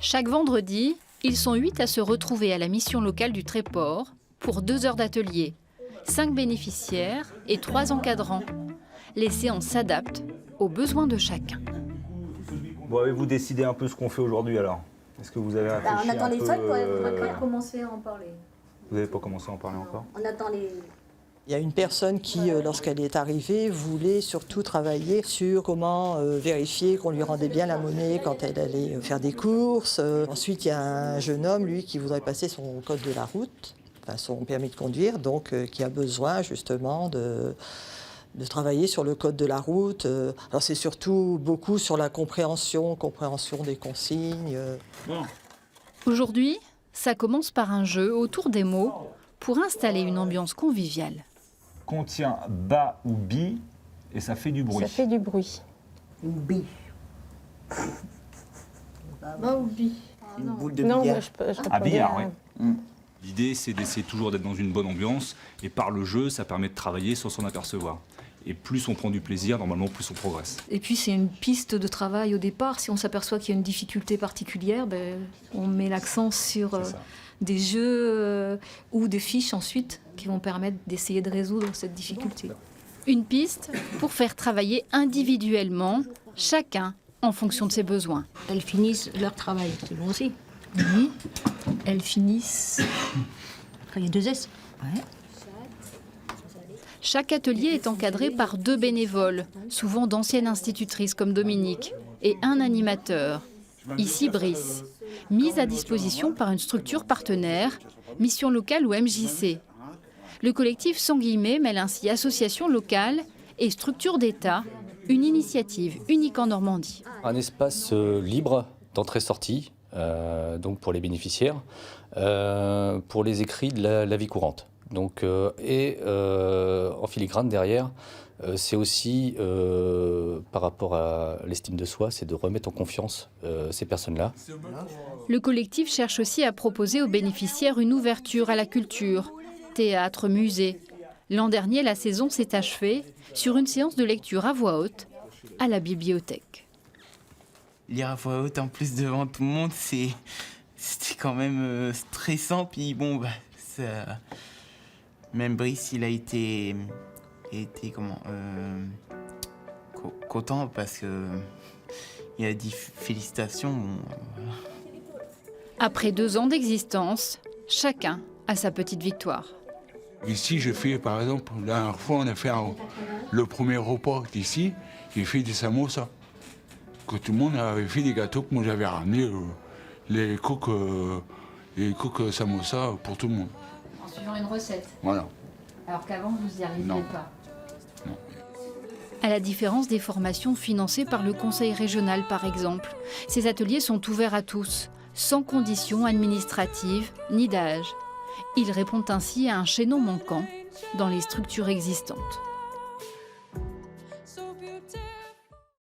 Chaque vendredi, ils sont 8 à se retrouver à la mission locale du Tréport pour 2 heures d'atelier, 5 bénéficiaires et 3 encadrants. Les séances s'adaptent aux besoins de chacun. Bon, avez-vous décidé un peu ce qu'on fait aujourd'hui alors? Est-ce que vous avez réfléchi On attend un les peu, feuilles pour commencer à en parler. Vous n'avez pas commencé à en parler encore? On attend les... Il y a une personne qui, lorsqu'elle est arrivée, voulait surtout travailler sur comment vérifier qu'on lui rendait bien la monnaie quand elle allait faire des courses. Ensuite, il y a un jeune homme, lui, qui voudrait passer son code de la route, enfin son permis de conduire, donc qui a besoin justement de travailler sur le code de la route. Alors c'est surtout beaucoup sur la compréhension des consignes. Aujourd'hui, ça commence par un jeu autour des mots pour installer une ambiance conviviale. Contient ba ou bi et ça fait du bruit. Ça fait du bruit. Une bille. Bah ou bi. Une boule de Non, billard. moi, je Ah, répondais billard, à- oui. L'idée, c'est d'essayer toujours d'être dans une bonne ambiance. Et par le jeu, ça permet de travailler sans s'en apercevoir. Et plus on prend du plaisir, normalement, plus on progresse. Et puis c'est une piste de travail au départ. Si on s'aperçoit qu'il y a une difficulté particulière, on met l'accent sur C'est ça. des jeux ou des fiches ensuite qui vont permettre d'essayer de résoudre cette difficulté. Une piste pour faire travailler individuellement chacun en fonction de ses besoins. Elles finissent leur travail, c'est bon aussi. Elles finissent... Après, il y a 2 S. Ouais. Chaque atelier est encadré par 2 bénévoles, souvent d'anciennes institutrices comme Dominique, et un animateur, ici Brice, mise à disposition par une structure partenaire, Mission Locale ou MJC. Le collectif Sans Guillemets mêle ainsi associations locales et structures d'État, une initiative unique en Normandie. Un espace libre d'entrée-sortie, donc pour les bénéficiaires, pour les écrits de la vie courante. Donc, en filigrane derrière, c'est aussi par rapport à l'estime de soi, c'est de remettre en confiance ces personnes-là. Le collectif cherche aussi à proposer aux bénéficiaires une ouverture à la culture, théâtre, musée. L'an dernier, la saison s'est achevée sur une séance de lecture à voix haute à la bibliothèque. Lire à voix haute en plus devant tout le monde, c'était quand même stressant. Puis bon, même Brice, il a été content parce que il a dit félicitations. Bon, voilà. Après 2 ans d'existence, chacun a sa petite victoire. Ici, j'ai fait, par exemple, la dernière fois, on a fait le premier repas d'ici, j'ai fait des samosas. Que tout le monde avait fait des gâteaux que moi j'avais ramené, les coques samosas pour tout le monde. En suivant une recette. Voilà. Alors qu'avant, vous n'y arriviez Non. pas. À la différence des formations financées par le Conseil régional, par exemple, ces ateliers sont ouverts à tous, sans conditions administratives ni d'âge. Ils répondent ainsi à un chaînon manquant dans les structures existantes.